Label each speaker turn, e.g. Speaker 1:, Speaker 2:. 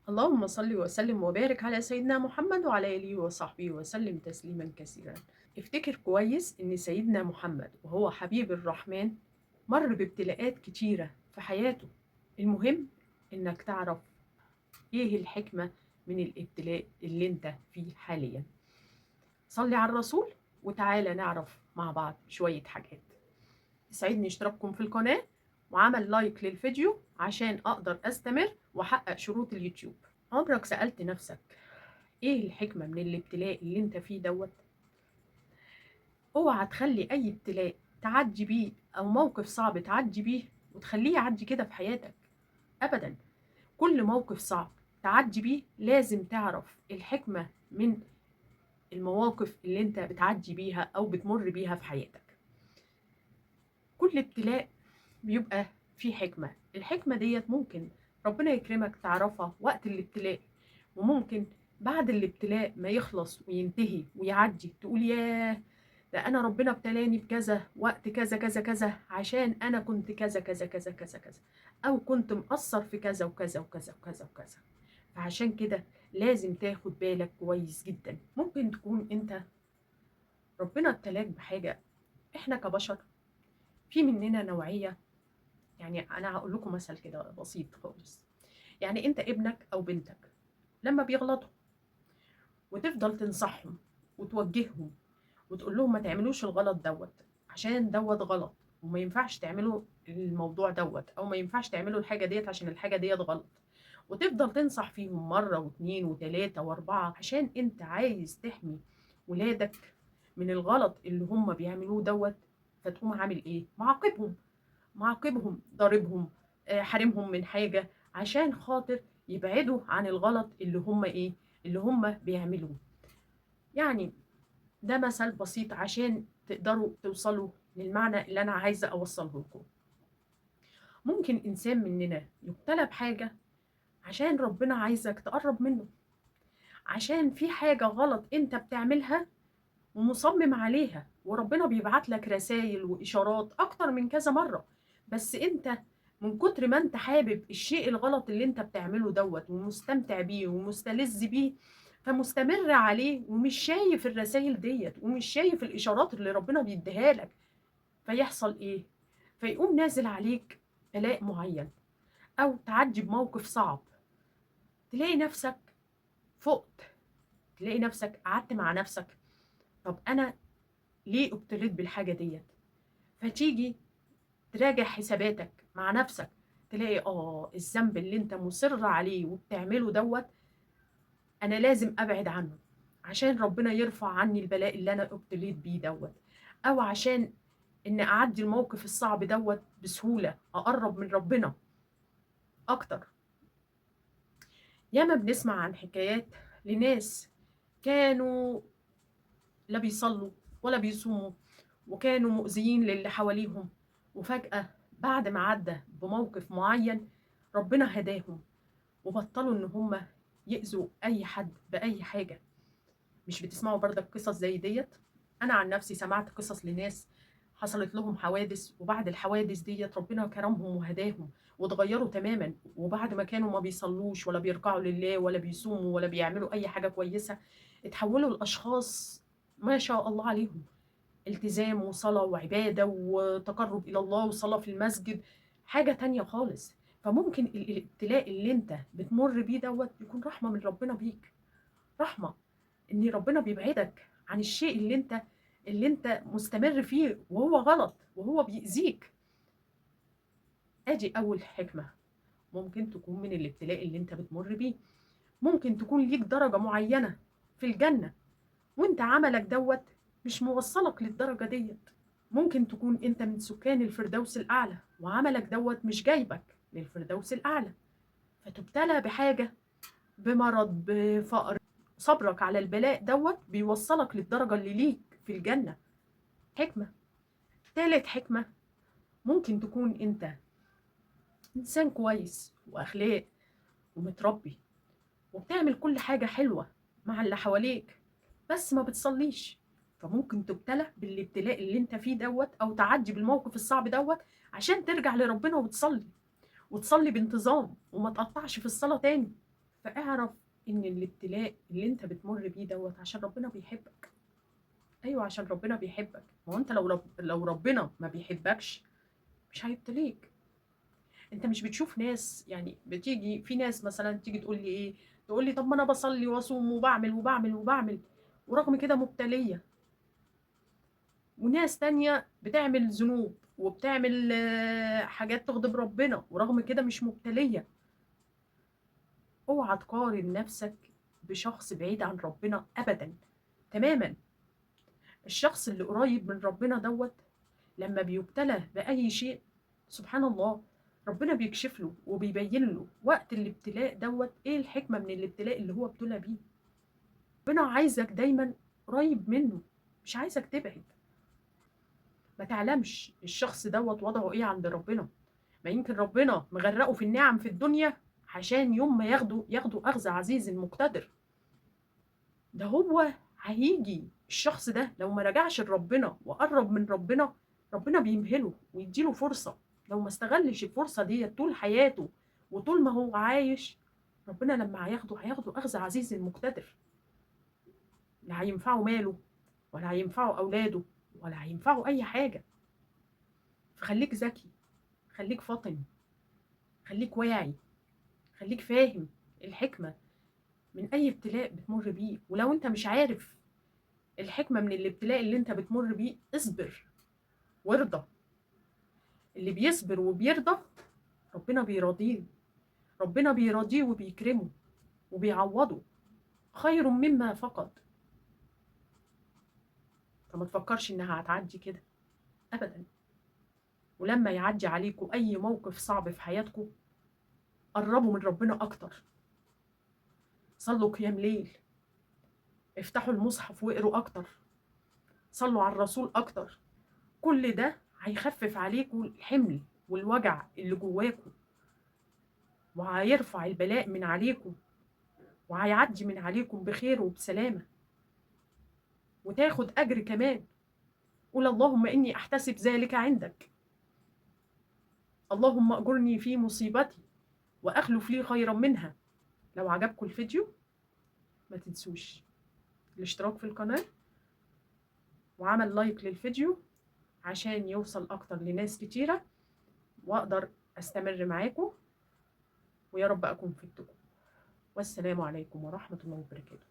Speaker 1: اللهم صل وسلم وبارك على سيدنا محمد وعلى آله وصحبه وسلم تسليما كثيرا. افتكر كويس إن سيدنا محمد وهو حبيب الرحمن مر بابتلاءات كتيرة في حياته. المهم إنك تعرف إيه الحكمة من الابتلاء اللي أنت فيه حاليا. صلي على الرسول وتعالى نعرف مع بعض شوية حاجات. يسعدني اشتراككم في القناة وعمل لايك للفيديو عشان أقدر أستمر وأحقق شروط اليوتيوب. عمرك سألت نفسك ايه الحكمة من الابتلاء اللي انت فيه دوت؟ اوعى تخلي اي ابتلاء تعدي بيه او موقف صعب تعدي بيه وتخليه يعدي كده في حياتك. ابدا، كل موقف صعب تعدي بيه لازم تعرف الحكمة من المواقف اللي انت بتعدي بيها او بتمر بيها في حياتك. كل ابتلاء بيبقى فيه حكمة. الحكمة ديت ممكن ربنا يكرمك تعرفها وقت الابتلاء، وممكن بعد الابتلاء ما يخلص وينتهي ويعدي تقول ياه، ده انا ربنا ابتلاني بكذا وقت كذا كذا كذا عشان انا كنت كذا كذا كذا كذا كذا، او كنت مقصر في كذا وكذا وكذا وكذا وكذا. فعشان كده لازم تاخد بالك كويس جدا. ممكن تكون انت ربنا ابتلاك بحاجة. احنا كبشر في مننا نوعية. يعني انا هقول لكم مثل كده بسيط خالص. يعني انت ابنك او بنتك لما بيغلطوا وتفضل تنصحهم وتوجههم وتقول لهم ما تعملوش الغلط دوت عشان دوت غلط، وما ينفعش تعملوا الموضوع دوت، او ما ينفعش تعملوا الحاجة ديت عشان الحاجة ديت غلط، وتفضل تنصح فيهم مرة واتنين وتلاتة واربعة عشان انت عايز تحمي ولادك من الغلط اللي هم بيعملوه دوت. فتقوم عامل ايه؟ معاقبهم ضاربهم، حارمهم من حاجة عشان خاطر يبعدوا عن الغلط اللي هم ايه، اللي هم بيعملوه. يعني ده مثل بسيط عشان تقدروا توصلوا للمعنى اللي انا عايزة اوصله لكم. ممكن انسان مننا يبتلى بحاجة عشان ربنا عايزك تقرب منه، عشان في حاجة غلط انت بتعملها ومصمم عليها، وربنا بيبعت لك رسائل وإشارات أكتر من كذا مرة، بس أنت من كتر ما أنت حابب الشيء الغلط اللي أنت بتعمله دوت ومستمتع بيه ومستلذ بيه، فمستمر عليه ومش شايف الرسائل ديت ومش شايف الإشارات اللي ربنا بيديها لك. فيحصل إيه؟ فيقوم نازل عليك بلاء معين، أو تعدي بموقف صعب، تلاقي نفسك فقت، تلاقي نفسك قعدت مع نفسك، طب أنا ليه ابتليت بالحاجة ديت؟ فتيجي تراجع حساباتك مع نفسك، تلاقي الذنب اللي انت مصر عليه وبتعمله دوت انا لازم ابعد عنه عشان ربنا يرفع عني البلاء اللي انا ابتليت بيه دوت، او عشان ان اعدي الموقف الصعب دوت بسهولة اقرب من ربنا اكتر. ياما بنسمع عن حكايات لناس كانوا لا بيصلوا ولا بيصوموا، وكانوا مؤذيين للي حواليهم، وفجأة بعد ما عدى بموقف معين ربنا هداهم وبطلوا ان هم يأذوا اي حد بأي حاجة. مش بتسمعوا برضك قصص زي ديت؟ انا عن نفسي سمعت قصص لناس حصلت لهم حوادث، وبعد الحوادث ديت ربنا كرمهم وهداهم واتغيروا تماما، وبعد ما كانوا ما بيصلوش ولا بيركعوا لله ولا بيصوموا ولا بيعملوا اي حاجة كويسة، اتحولوا لاشخاص ما شاء الله عليهم، التزام وصلاة وعبادة وتقرب إلى الله وصلاة في المسجد، حاجة تانية خالص. فممكن الابتلاء اللي انت بتمر بيه دوت يكون رحمة من ربنا بيك، رحمة ان ربنا بيبعدك عن الشيء اللي انت مستمر فيه وهو غلط وهو بيأذيك. ادي اول حكمة ممكن تكون من الابتلاء اللي انت بتمر بيه. ممكن تكون ليك درجة معينة في الجنة وانت عملك دوت مش موصلك للدرجة ديت. ممكن تكون انت من سكان الفردوس الأعلى وعملك دوت مش جايبك للفردوس الأعلى، فتبتلى بحاجة، بمرض، بفقر، صبرك على البلاء دوت بيوصلك للدرجة اللي ليك في الجنة. حكمة. تالت حكمة، ممكن تكون انت إنسان كويس وأخلاق ومتربي وبتعمل كل حاجة حلوة مع اللي حواليك، بس ما بتصليش، فممكن تبتلى بالابتلاء اللي انت فيه دوت او تعدي بالموقف الصعب دوت عشان ترجع لربنا وتصلي، وتصلي بانتظام وما تقطعش في الصلاة تاني. فاعرف إن الابتلاء اللي أنت بتمُر بيه دوّة عشان ربنا بيحبك. أيوه، عشان ربنا بيحبك. ما هو أنت لو ربنا ما بيحبكش مش هيبتليك. أنت مش بتشوف ناس، يعني بتيجي في ناس مثلًا تيجي تقول لي إيه، تقول لي: "طب ما أنا باصلّي وأصوم وباعمل، وباعمل، وباعمل، ورغم كده مُبتلية." وناس تانية بتعمل ذنوب وبتعمل حاجات تغضب ربنا ورغم كده مش مُبتلية. اوعى تقارن نفسك بشخص بعيد عن ربنا أبدًا، تمامًا. الشخص اللي قريب من ربنا دوّة لمّا بيُبتلى بأي شيء، سبحان الله، ربنا بيكشف له وبيبين له وقت الابتلاء دوّة إيه الحكمة من الابتلاء اللي هو ابتُلى بيه. ربنا عايزك دايمًا قريب منه، مش عايزك تبعد. ما تعلمش الشخص دوّة وضعه إيه عند ربنا. ما يمكن ربنا مغرّقه في النِّعَم في الدنيا عشان يوم ما ياخده أخذ عزيز مقتدر. ده هو هييجي الشخص ده لو ما رجعش لربنا وقرّب من ربنا، ربنا بيمهله ويدّي له فرصة. لو ما استغلّش الفرصة ديّة طول حياته وطول ما هو عايش، ربنا لمّا هياخده أخذ عزيز مقتدر. لا هينفعه ماله ولا هينفعه أولاده ولا هينفعه أي حاجة. فخلّيك ذكي، خلّيك فاطن، خلّيك واعي، خلّيك فاهم الحكمة من أي ابتلاء بتمُر بيه. ولو أنت مش عارف الحكمة من الابتلاء اللي أنت بتمُر بيه، اصبر وارضى. اللي بيصبر وبيرضى ربنا بيراضيه، ربنا بيراضيه وبيكرمه وبيعوّضه خير مما فقد. فما تفكّرش إنها هتعدّي كده أبدًا. ولمّا يعدّي عليكم أي موقف صعب في حياتكم، قرّبوا من ربنا أكتر، صلّوا قيام ليل، افتحوا المصحف واقروا أكتر، صلّوا على الرسول أكتر. كل ده هيخفف عليكم الحمل والوجع اللي جواكم، وهيرفع البلاء من عليكم، وهيعدّي من عليكم بخير وبسلامة، وتاخد أجر كمان. قُل اللهم إني أحتسب ذلك عندك، اللهم أجرني في مصيبتي وأخلف لي خيرًا منها. لو عجبكم الفيديو ما تنسوش الاشتراك في القناة وعمل لايك للفيديو عشان يوصل أكتر لناس كتيرة وأقدر أستمر معاكم، ويا رب أكون فدتكم. والسلام عليكم ورحمة الله وبركاته.